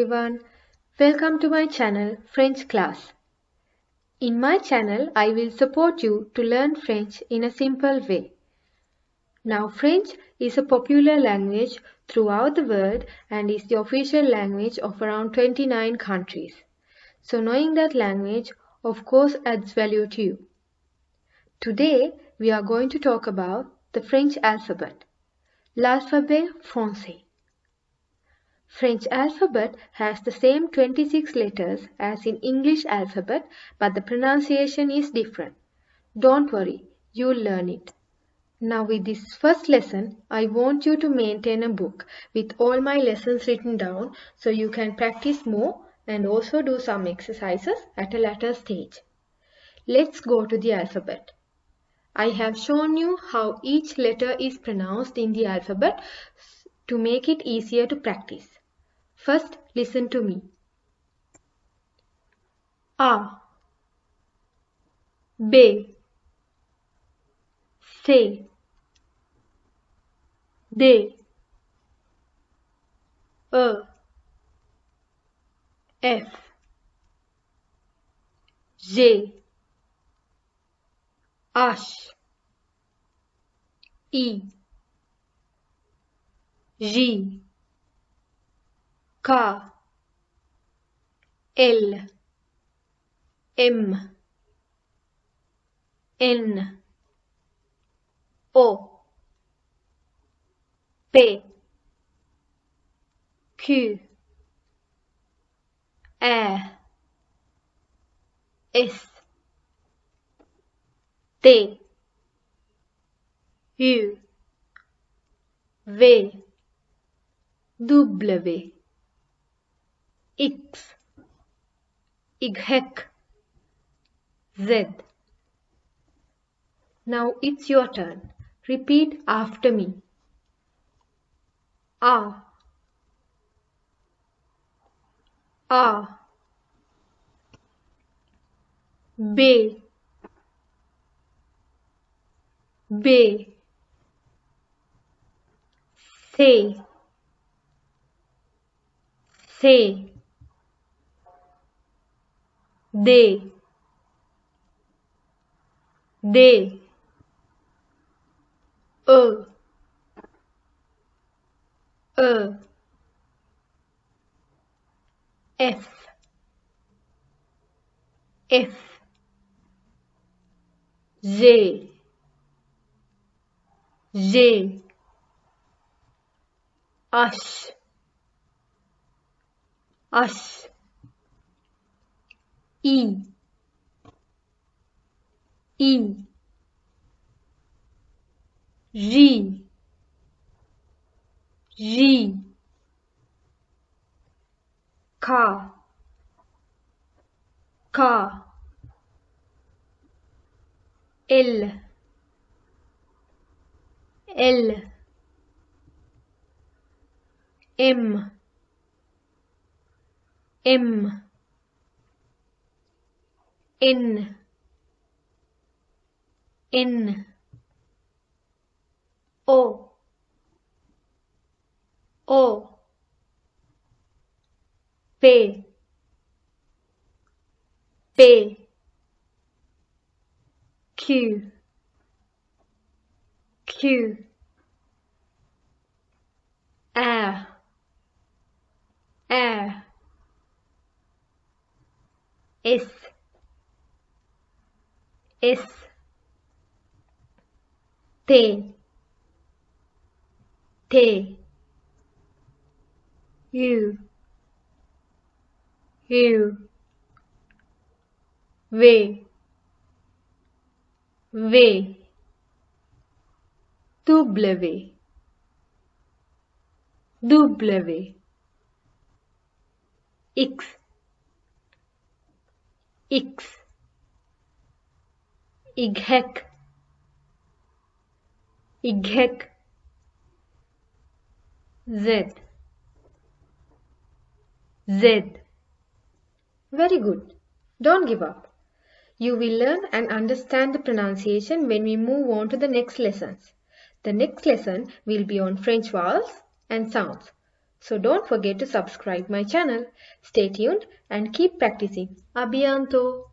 everyone. Welcome to my channel French class. In my channel, I will support you to learn French in a simple way. Now, French is a popular language throughout the world and is the official language of around 29 countries. So, knowing that language, of course, adds value to you. Today, we are going to talk about the French alphabet, l'alphabet français. French alphabet has the same 26 letters as in English alphabet, but the pronunciation is different. Don't worry, you'll learn it. Now with this first lesson, I want you to maintain a book with all my lessons written down so you can practice more and also do some exercises at a later stage. Let's go to the alphabet. I have shown you how each letter is pronounced in the alphabet to make it easier to practice. First, listen to me. A, B, C, D, E, F, G, H, I, J, K, L, M, N, O, P, Q, R, S, T, U, V, W, X, Y, Z. Now it's your turn. Repeat after me. A, A, B, B, C, C, D, D, E, E, F, F, G, G, H, H, I, I, J, J, K, K, L, L, M, M, N, N, O, O, P, P, Q, Q, R, R, S, S, T, T, U, U, V, V, W, W, X, X, Y, Y, Z, Z. Very good. Don't give up. You will learn and understand the pronunciation when we move on to the next lessons. The next lesson will be on French vowels and sounds. So don't forget to subscribe my channel. Stay tuned and keep practicing. À bientôt!